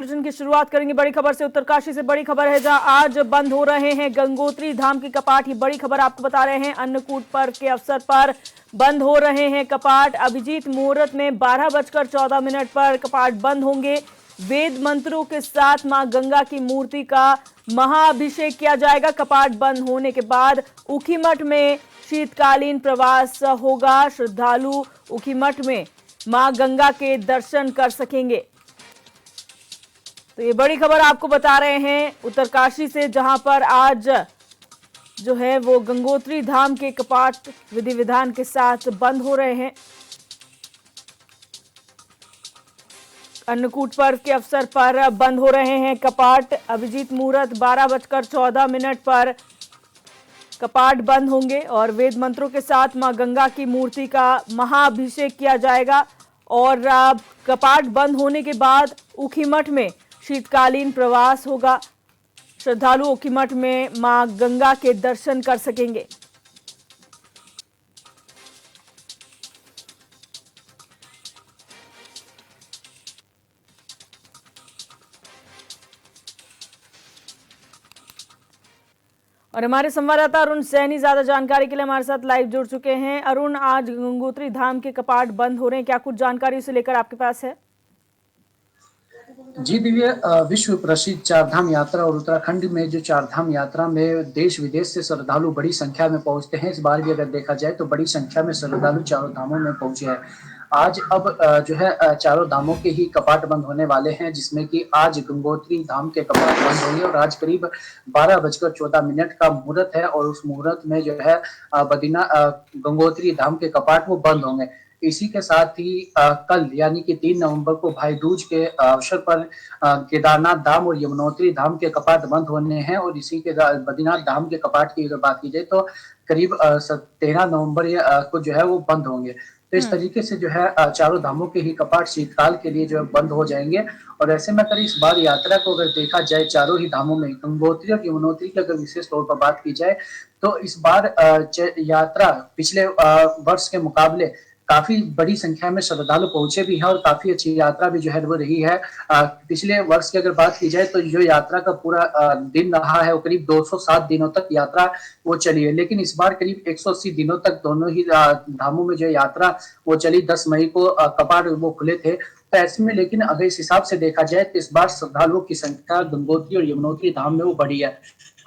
Bulletin की शुरुआत करेंगे बड़ी खबर से। उत्तरकाशी से बड़ी खबर है, जहां आज बंद हो रहे हैं गंगोत्री धाम के कपाट। ये बड़ी खबर आपको बता रहे हैं। अन्नकूट पर्व के अवसर पर बंद हो रहे हैं कपाट। अभिजीत मुहूर्त में 12:14 पर कपाट बंद होंगे। वेद मंत्रों के साथ मां गंगा की मूर्ति का महाअभिषेक किया जाएगा। कपाट बंद होने के बाद ऊखीमठ में शीतकालीन प्रवास होगा। श्रद्धालु ऊखीमठ में मां गंगा के दर्शन कर सकेंगे। तो ये बड़ी खबर आपको बता रहे हैं उत्तरकाशी से, जहां पर आज जो है वो गंगोत्री धाम के कपाट विधि विधान के साथ बंद हो रहे हैं। अन्नकूट पर्व के अवसर पर बंद हो रहे हैं कपाट। अभिजीत मुहूर्त 12:14 पर कपाट बंद होंगे और वेद मंत्रों के साथ मां गंगा की मूर्ति का महाअभिषेक किया जाएगा। और कपाट बंद होने के बाद ऊखीमठ में शीतकालीन प्रवास होगा। श्रद्धालु ऊखीमठ में मां गंगा के दर्शन कर सकेंगे। और हमारे संवाददाता अरुण सैनी ज्यादा जानकारी के लिए हमारे साथ लाइव जुड़ चुके हैं। अरुण, आज गंगोत्री धाम के कपाट बंद हो रहे हैं, क्या कुछ जानकारी उसे लेकर आपके पास है? जी दिव्य, विश्व प्रसिद्ध चारधाम यात्रा और उत्तराखंड में जो चारधाम यात्रा में देश विदेश से श्रद्धालु बड़ी संख्या में पहुंचते हैं। इस बार भी अगर देखा जाए तो बड़ी संख्या में श्रद्धालु चारों धामों में पहुंचे हैं। आज अब जो है चारों धामों के ही कपाट बंद होने वाले हैं, जिसमें कि आज गंगोत्री धाम के कपाट बंद होंगे और आज करीब 12:14 का मुहूर्त है और उस मुहूर्त में जो है गंगोत्री धाम के कपाट वो बंद होंगे। इसी के साथ ही कल यानी कि 3 नवंबर को भाई दूज के अवसर पर केदारनाथ धाम और यमुनोत्री धाम के कपाट बंद होने हैं और इसी के बद्रीनाथ धाम के कपाट की अगर बात की जाए तो करीब 13 नवंबर को जो है वो बंद होंगे। तो इस तरीके से जो है चारों धामों के ही कपाट शीतकाल के लिए जो है बंद हो जाएंगे। और ऐसे में अगर इस बार यात्रा को अगर देखा जाए चारों ही धामों में गंगोत्री और यमुनोत्री की अगर विशेष तौर पर बात की जाए तो इस बार यात्रा पिछले वर्ष के मुकाबले काफी बड़ी संख्या में श्रद्धालु पहुंचे भी हैं और काफी अच्छी यात्रा भी जो है वो रही है। पिछले वर्ष की अगर बात की जाए तो जो यात्रा का पूरा दिन रहा है वो करीब 207 दिनों तक यात्रा वो चली है, लेकिन इस बार करीब 180 दिनों तक दोनों ही धामों में जो यात्रा वो चली। 10 मई को कपाट वो खुले थे। तो ऐसे में लेकिन अगर इस हिसाब से देखा जाए तो इस बार श्रद्धालुओं की संख्या गंगोत्री और यमुनोत्री धाम में वो बढ़ी है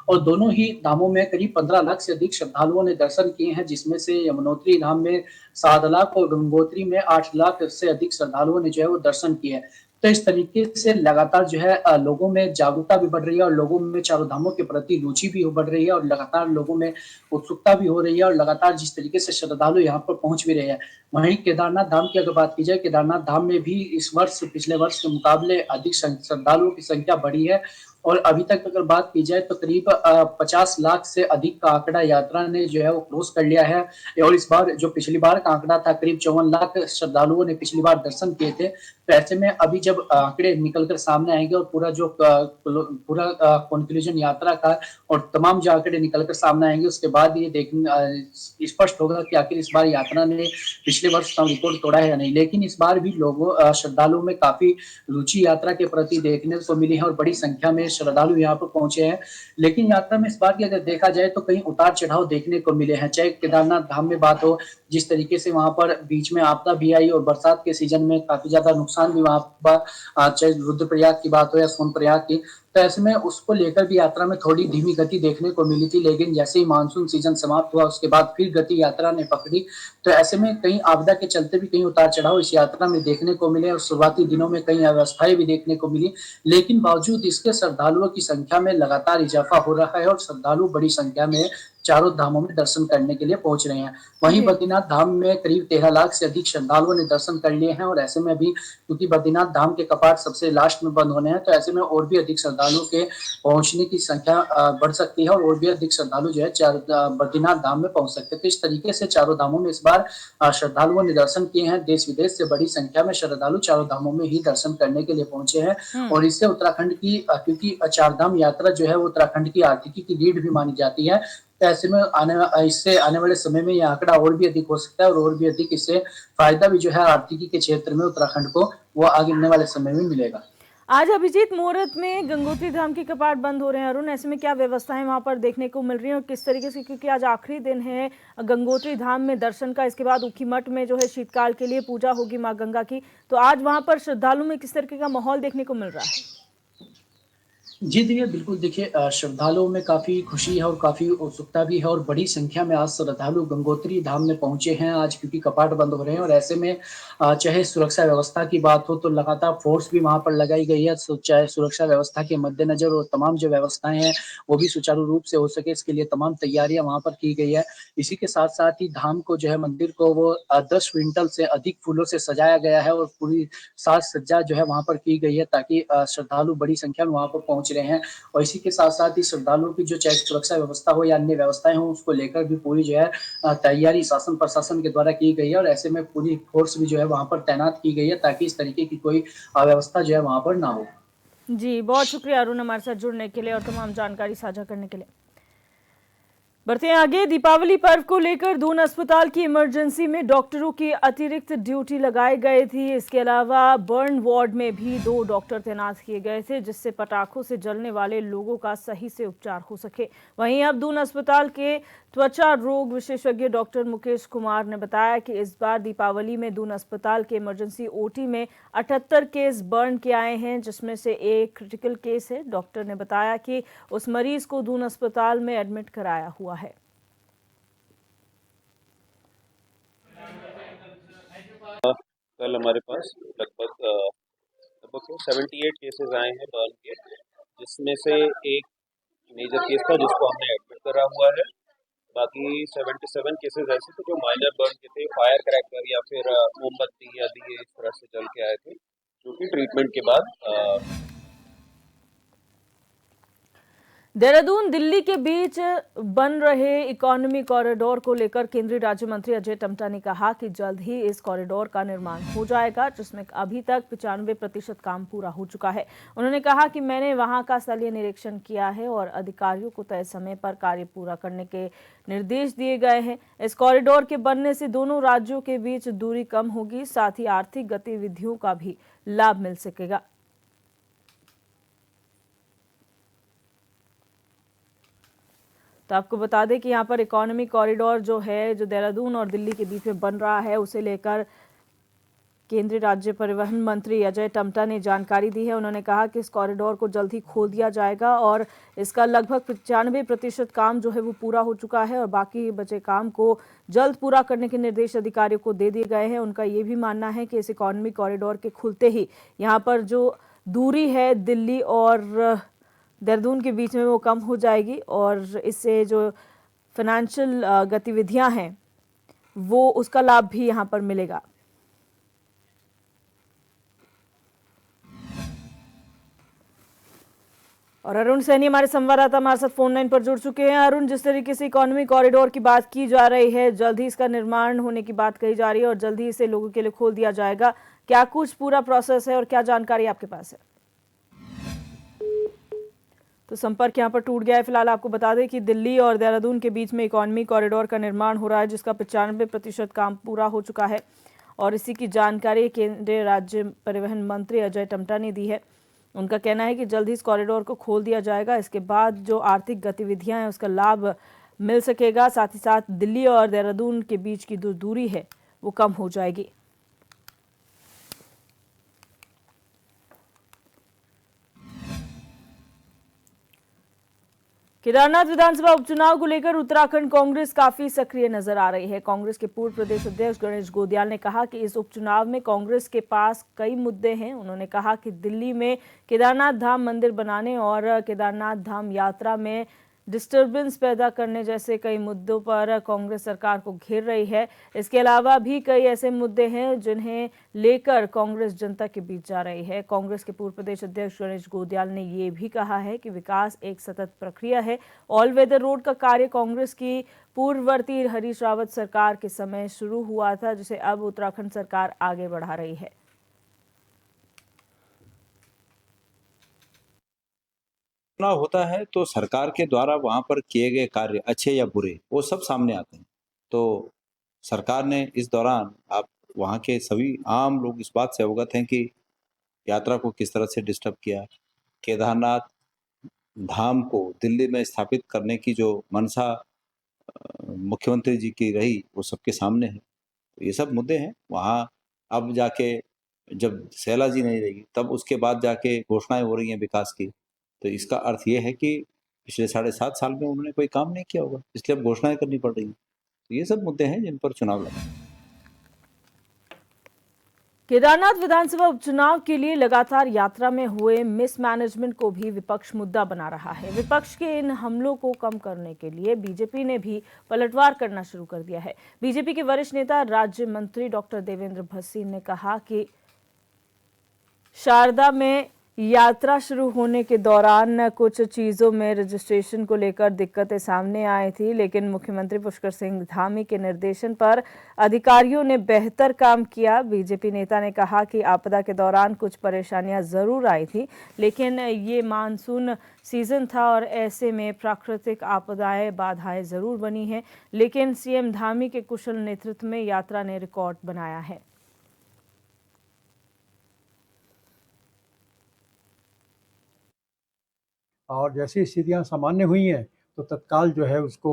और दोनों ही धामों में करीब 15 लाख से अधिक श्रद्धालुओं ने दर्शन किए हैं, जिसमें से यमुनोत्री धाम में 7 लाख और गंगोत्री में 8 लाख से अधिक श्रद्धालुओं ने जो है वो दर्शन किए। तो इस तरीके से लगातार जो है लोगों में जागरूकता भी बढ़ रही है और लोगों में चारों धामों के प्रति रुचि भी बढ़ रही है और लगातार लोगों में उत्सुकता भी हो रही है और लगातार जिस तरीके से श्रद्धालु यहाँ पर पहुंच भी रहे हैं। वहीं केदारनाथ धाम की अगर बात की जाए, केदारनाथ धाम में भी इस वर्ष पिछले वर्ष के मुकाबले अधिक श्रद्धालुओं की संख्या बढ़ी है और अभी तक अगर बात की जाए तो करीब 50 लाख से अधिक का आंकड़ा यात्रा ने जो है वो क्रॉस कर लिया है। और इस बार जो पिछली बार का आंकड़ा था करीब 54 लाख श्रद्धालुओं ने पिछली बार दर्शन किए थे। तो ऐसे में अभी जब आंकड़े निकलकर सामने आएंगे और पूरा कंक्लूजन यात्रा का और तमाम जो आंकड़े निकलकर सामने आएंगे उसके बाद ये देखने स्पष्ट होगा कि आखिर इस बार यात्रा ने पिछले वर्ष का रिकॉर्ड तोड़ा है या नहीं। लेकिन इस बार भी लोगों श्रद्धालुओं में काफी रुचि यात्रा के प्रति देखने को मिली है और बड़ी संख्या में श्रद्धालु यहाँ पर पहुंचे हैं। लेकिन यात्रा में इस बार की अगर देखा जाए तो कहीं उतार चढ़ाव देखने को मिले हैं। चाहे केदारनाथ धाम में बात हो, जिस तरीके से वहां पर बीच में आपदा भी आई और बरसात के सीजन में काफी ज्यादा नुकसान भी वहां पर, चाहे रुद्रप्रयाग की बात हो या सोनप्रयाग की, तो ऐसे में उसको लेकर भी यात्रा में थोड़ी धीमी गति देखने को मिली थी। लेकिन जैसे ही मानसून सीजन समाप्त हुआ उसके बाद फिर गति यात्रा ने पकड़ी। तो ऐसे में कहीं आपदा के चलते भी कहीं उतार चढ़ाव इस यात्रा में देखने को मिले और शुरुआती दिनों में कई अव्यवस्थाएं भी देखने को मिली। लेकिन बावजूद इसके श्रद्धालुओं की संख्या में लगातार इजाफा हो रहा है और श्रद्धालु बड़ी संख्या में चारों धामों में दर्शन करने के लिए पहुंच रहे हैं। वहीं बद्रीनाथ धाम में करीब 13 लाख से अधिक श्रद्धालुओं ने दर्शन कर लिए हैं और ऐसे में भी क्योंकि बद्रीनाथ धाम के कपाट सबसे लास्ट में बंद होने हैं, तो ऐसे में और भी अधिक श्रद्धालुओं के पहुंचने की संख्या बढ़ सकती है और भी अधिक श्रद्धालु जो है बद्रीनाथ धाम में पहुंच सकते हैं। तो इस तरीके से चारों धामों में इस बार श्रद्धालुओं ने दर्शन किए हैं। देश विदेश से बड़ी संख्या में श्रद्धालु चारों धामों में ही दर्शन करने के लिए पहुंचे हैं और इससे उत्तराखंड की, क्योंकि चारधाम यात्रा जो है वो उत्तराखंड की आर्थिकी की रीढ़ भी मानी जाती है, तो ऐसे में इससे आने वाले समय में यह आंकड़ा और भी अधिक हो सकता है और भी अधिक इससे फायदा भी जो है आर्थिकी के क्षेत्र में उत्तराखंड को वो आगे आने वाले समय में मिलेगा। आज अभिजीत मुहूर्त में गंगोत्री धाम के कपाट बंद हो रहे हैं अरुण, ऐसे में क्या व्यवस्थाएं वहां पर देखने को मिल रही हैं और किस तरीके से, क्योंकि आज आखिरी दिन है गंगोत्री धाम में दर्शन का, इसके बाद ऊखीमठ में जो है शीतकाल के लिए पूजा होगी मां गंगा की, तो आज वहां पर श्रद्धालुओं में किस तरीके का माहौल देखने को मिल रहा है? जी देखिए, बिल्कुल देखिए श्रद्धालुओं में काफ़ी खुशी है और काफ़ी उत्सुकता भी है और बड़ी संख्या में आज श्रद्धालु गंगोत्री धाम में पहुँचे हैं आज क्योंकि कपाट बंद हो रहे हैं और ऐसे में चाहे सुरक्षा व्यवस्था की बात हो तो लगातार फ़ोर्स भी वहाँ पर लगाई गई है। चाहे सुरक्षा व्यवस्था के मद्देनज़र और तमाम जो व्यवस्थाएँ हैं, वो भी सुचारू रूप से हो सके इसके लिए तमाम तैयारियाँ वहाँ पर की गई है। इसी के साथ-साथ ही धाम को जो है मंदिर को वो 10 क्विंटल से अधिक फूलों से सजाया गया है और पूरी साज-सज्जा जो है वहाँ पर की गई है ताकि श्रद्धालु बड़ी संख्या में वहाँ पर पहुँच रहे हैं और इसी के साथ-साथ ही श्रद्धालुओं की जो चाहे सुरक्षा व्यवस्था हो या अन्य व्यवस्थाएँ हों, उसको लेकर भी पूरी जो है तैयारी शासन प्रशासन के द्वारा की गई है और ऐसे में पूरी फ़ोर्स भी जो है वहाँ पर तैनात की गई है ताकि इस तरीके की कोई अव्यवस्था जो है वहाँ पर ना हो। जी, बहुत शुक्रिया अरुण हमारे साथ जुड़ने के लिए और तमाम जानकारी साझा करने के लिए। बढ़ते हैं आगे। दीपावली पर्व को लेकर दून अस्पताल की इमरजेंसी में डॉक्टरों की अतिरिक्त ड्यूटी लगाई गई थी। इसके अलावा बर्न वार्ड में भी 2 डॉक्टर तैनात किए गए थे जिससे पटाखों से जलने वाले लोगों का सही से उपचार हो सके। वहीं अब दून अस्पताल के त्वचा रोग विशेषज्ञ डॉक्टर मुकेश कुमार ने बताया कि इस बार दीपावली में दून अस्पताल के इमरजेंसी ओटी में 78 केस बर्न के आए हैं जिसमें से एक क्रिटिकल केस है। डॉक्टर ने बताया कि उस मरीज को दून अस्पताल में एडमिट कराया हुआ है। कल हमारे पास लगभग लगभग 78 केसेस आए हैं बर्न के, जिसमें से एक मेजर केस था जिसको हमने एडमिट करा हुआ है। बाकी 77 केसेस ऐसे थे जो माइनर बर्न के थे, फायर क्रैकर या फिर मोमबत्ती या दिए इस तरह से जल के आए थे, जो कि ट्रीटमेंट के बाद देहरादून दिल्ली के बीच बन रहे इकोनॉमी कॉरिडोर को लेकर केंद्रीय राज्य मंत्री अजय टम्टा ने कहा कि जल्द ही इस कॉरिडोर का निर्माण हो जाएगा जिसमें अभी तक 95% काम पूरा हो चुका है। उन्होंने कहा कि मैंने वहां का स्थलीय निरीक्षण किया है और अधिकारियों को तय समय पर कार्य पूरा करने के निर्देश दिए गए हैं। इस कॉरिडोर के बनने से दोनों राज्यों के बीच दूरी कम होगी, साथ ही आर्थिक गतिविधियों का भी लाभ मिल सकेगा। तो आपको बता दें कि यहाँ पर इकोनॉमी कॉरिडोर जो है, जो देहरादून और दिल्ली के बीच में बन रहा है, उसे लेकर केंद्रीय राज्य परिवहन मंत्री अजय टम्टा ने जानकारी दी है। उन्होंने कहा कि इस कॉरिडोर को जल्द ही खोल दिया जाएगा और इसका लगभग 95% काम जो है वो पूरा हो चुका है और बाकी बचे काम को जल्द पूरा करने के निर्देश अधिकारियों को दे दिए गए हैं। उनका ये भी मानना है कि इस इकोनॉमी कॉरिडोर के खुलते ही यहाँ पर जो दूरी है दिल्ली और देहरादून के बीच में वो कम हो जाएगी और इससे जो फाइनेंशियल गतिविधियां हैं वो उसका लाभ भी यहां पर मिलेगा। और अरुण सैनी हमारे संवाददाता हमारे साथ फोन लाइन पर जुड़ चुके हैं। अरुण, जिस तरीके से इकोनॉमी कॉरिडोर की बात की जा रही है, जल्द ही इसका निर्माण होने की बात कही जा रही है और जल्द ही इसे लोगों के लिए खोल दिया जाएगा, क्या कुछ पूरा प्रोसेस है और क्या जानकारी आपके पास है? तो संपर्क यहां पर टूट गया है। फिलहाल आपको बता दें कि दिल्ली और देहरादून के बीच में इकोनॉमी कॉरिडोर का निर्माण हो रहा है जिसका 95% काम पूरा हो चुका है और इसी की जानकारी केंद्रीय राज्य परिवहन मंत्री अजय टम्टा ने दी है। उनका कहना है कि जल्द ही इस कॉरिडोर को खोल दिया जाएगा, इसके बाद जो आर्थिक गतिविधियां हैं उसका लाभ मिल सकेगा, साथ ही साथ दिल्ली और देहरादून के बीच की जो दूरी है वो कम हो जाएगी। केदारनाथ विधानसभा उपचुनाव को लेकर उत्तराखंड कांग्रेस काफी सक्रिय नजर आ रही है। कांग्रेस के पूर्व प्रदेश अध्यक्ष गणेश गोदियाल ने कहा कि इस उपचुनाव में कांग्रेस के पास कई मुद्दे हैं। उन्होंने कहा कि दिल्ली में केदारनाथ धाम मंदिर बनाने और केदारनाथ धाम यात्रा में डिस्टर्बेंस पैदा करने जैसे कई मुद्दों पर कांग्रेस सरकार को घेर रही है। इसके अलावा भी कई ऐसे मुद्दे हैं जिन्हें लेकर कांग्रेस जनता के बीच जा रही है। कांग्रेस के पूर्व प्रदेश अध्यक्ष गणेश गोदियाल ने ये भी कहा है कि विकास एक सतत प्रक्रिया है। ऑल वेदर रोड का कार्य कांग्रेस की पूर्ववर्ती हरीश रावत सरकार के समय शुरू हुआ था, जिसे अब उत्तराखंड सरकार आगे बढ़ा रही है। चुनाव होता है तो सरकार के द्वारा वहां पर किए गए कार्य अच्छे या बुरे वो सब सामने आते हैं। तो सरकार ने इस दौरान आप वहां के सभी आम लोग इस बात से अवगत हैं कि यात्रा को किस तरह से डिस्टर्ब किया, केदारनाथ धाम को दिल्ली में स्थापित करने की जो मंशा मुख्यमंत्री जी की रही वो सबके सामने है। तो ये सब मुद्दे हैं। वहाँ अब जाके जब शैला जी नहीं रहेगी तब उसके बाद जाके घोषणाएं हो रही हैं विकास की, तो इसका अर्थ ये है कि पिछले 7.5 साल में उन्होंने कोई काम नहीं किया होगा, इसलिए अब घोषणाएं करनी पड़ रही हैं। तो ये सब मुद्दे हैं जिन पर चुनाव लड़ा। केदारनाथ विधानसभा उपचुनाव के लिए लगातार यात्रा में हुए मिसमैनेजमेंट को भी विपक्ष मुद्दा बना रहा है। विपक्ष के इन हमलों को कम करने के लिए बीजेपी ने भी पलटवार करना शुरू कर दिया है। बीजेपी के वरिष्ठ नेता राज्य मंत्री डॉक्टर देवेंद्र भसीन ने कहा कि शारदा में यात्रा शुरू होने के दौरान कुछ चीजों में रजिस्ट्रेशन को लेकर दिक्कतें सामने आई थी, लेकिन मुख्यमंत्री पुष्कर सिंह धामी के निर्देशन पर अधिकारियों ने बेहतर काम किया। बीजेपी नेता ने कहा कि आपदा के दौरान कुछ परेशानियां जरूर आई थी, लेकिन ये मानसून सीजन था और ऐसे में प्राकृतिक आपदाएं बाधाएं जरूर बनी हैं, लेकिन सीएम धामी के कुशल नेतृत्व में यात्रा ने रिकॉर्ड बनाया है। और जैसी स्थितियां सामान्य हुई हैं तो तत्काल जो है उसको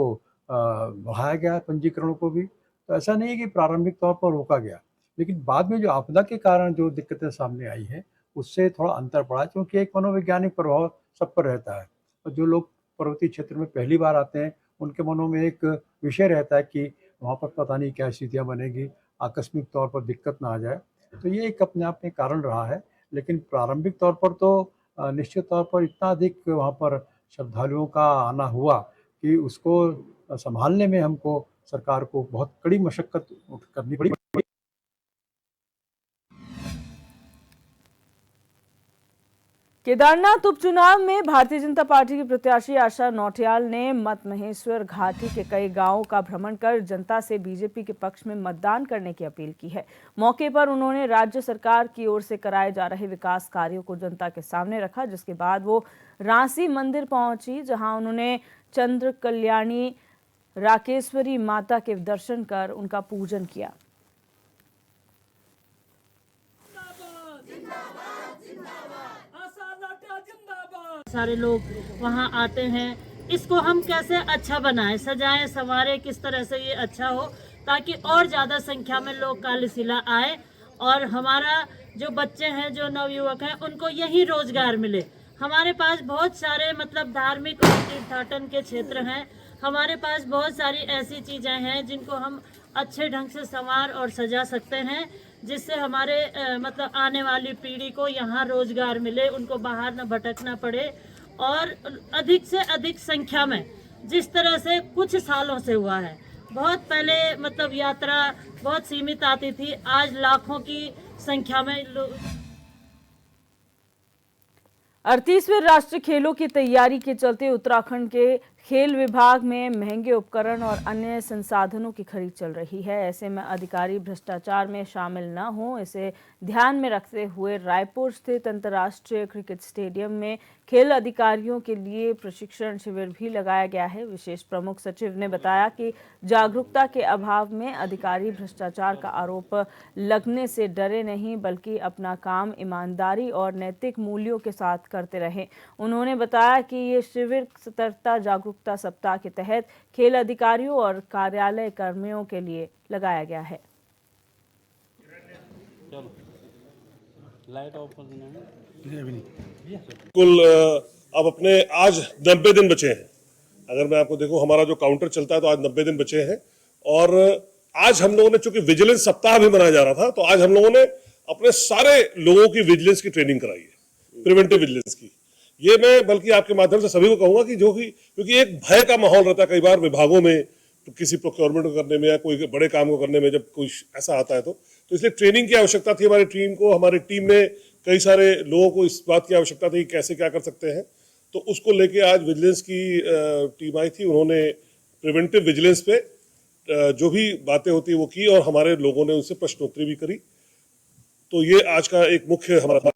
बढ़ाया गया पंजीकरणों को भी। तो ऐसा नहीं है कि प्रारंभिक तौर पर रोका गया, लेकिन बाद में जो आपदा के कारण जो दिक्कतें सामने आई हैं उससे थोड़ा अंतर पड़ा, क्योंकि एक मनोवैज्ञानिक प्रभाव सब पर रहता है। और जो लोग पर्वतीय क्षेत्र में पहली बार आते हैं उनके मनों में एक विषय रहता है कि वहाँ पर पता नहीं क्या स्थितियाँ बनेगी, आकस्मिक तौर पर दिक्कत ना आ जाए। तो ये एक अपने आप में कारण रहा है, लेकिन प्रारंभिक तौर पर तो निश्चित तौर पर इतना अधिक वहाँ पर श्रद्धालुओं का आना हुआ कि उसको संभालने में हमको सरकार को बहुत कड़ी मशक्कत करनी पड़ी। केदारनाथ उपचुनाव में भारतीय जनता पार्टी की प्रत्याशी आशा नौटियाल ने मत महेश्वर घाटी के कई गांवों का भ्रमण कर जनता से बीजेपी के पक्ष में मतदान करने की अपील की है। मौके पर उन्होंने राज्य सरकार की ओर से कराए जा रहे विकास कार्यों को जनता के सामने रखा, जिसके बाद वो रांसी मंदिर पहुंची, जहां उन्होंने चंद्र कल्याणी राकेश्वरी माता के दर्शन कर उनका पूजन किया। सारे लोग वहाँ आते हैं, इसको हम कैसे अच्छा बनाएं, सजाएं, संवारें, किस तरह से ये अच्छा हो ताकि और ज़्यादा संख्या में लोग कार्यशिला आए और हमारा जो बच्चे हैं, जो नवयुवक हैं, उनको यही रोजगार मिले। हमारे पास बहुत सारे धार्मिक और तीर्थाटन के क्षेत्र हैं, हमारे पास बहुत सारी ऐसी चीज़ें हैं जिनको हम अच्छे ढंग से संवार और सजा सकते हैं, जिससे हमारे आने वाली पीढ़ी को यहाँ रोजगार मिले, उनको बाहर न भटकना पड़े और अधिक से अधिक संख्या में, जिस तरह से कुछ सालों से हुआ है। बहुत पहले यात्रा बहुत सीमित आती थी, आज लाखों की संख्या में 38वें राष्ट्रीय खेलों की तैयारी के चलते उत्तराखंड के खेल विभाग में महंगे उपकरण और अन्य संसाधनों की खरीद चल रही है। ऐसे में अधिकारी भ्रष्टाचार में शामिल न हों, इसे ध्यान में रखते हुए रायपुर स्थित अंतर्राष्ट्रीय क्रिकेट स्टेडियम में खेल अधिकारियों के लिए प्रशिक्षण शिविर भी लगाया गया है। विशेष प्रमुख सचिव ने बताया कि जागरूकता के अभाव में अधिकारी भ्रष्टाचार का आरोप लगने से डरे नहीं, बल्कि अपना काम ईमानदारी और नैतिक मूल्यों के साथ करते रहे। उन्होंने बताया कि ये शिविर सतर्कता जागरूकता सप्ताह के तहत खेल अधिकारियों और कार्यालय कर्मियों के लिए लगाया गया है। कुल अब अपने आज 90 दिन बचे हैं। अगर मैं आपको देखूं, हमारा जो काउंटर चलता है तो आज 90 दिन बचे हैं। और आज हम लोगों ने, चूंकि विजिलेंस सप्ताह भी मनाया जा रहा था, तो आज हम लोगों ने अपने सारे लोगों की विजिलेंस की ट्रेनिंग कराई है, प्रिवेंटिव विजिलेंस की। ये मैं बल्कि आपके माध्यम से सभी को कहूंगा कि क्योंकि एक भय का माहौल रहता है कई बार विभागों में, तो किसी प्रोक्योरमेंट को करने में या कोई बड़े काम को करने में, जब कुछ ऐसा आता है तो इसलिए ट्रेनिंग की आवश्यकता थी हमारी टीम को। हमारी टीम में कई सारे लोगों को इस बात की आवश्यकता थी कि कैसे क्या कर सकते हैं, तो उसको लेके आज विजिलेंस की टीम आई थी। उन्होंने प्रिवेंटिव विजिलेंस पे जो भी बातें होती है वो की और हमारे लोगों ने उनसे प्रश्नोत्तरी भी करी। तो ये आज का एक मुख्य हमारा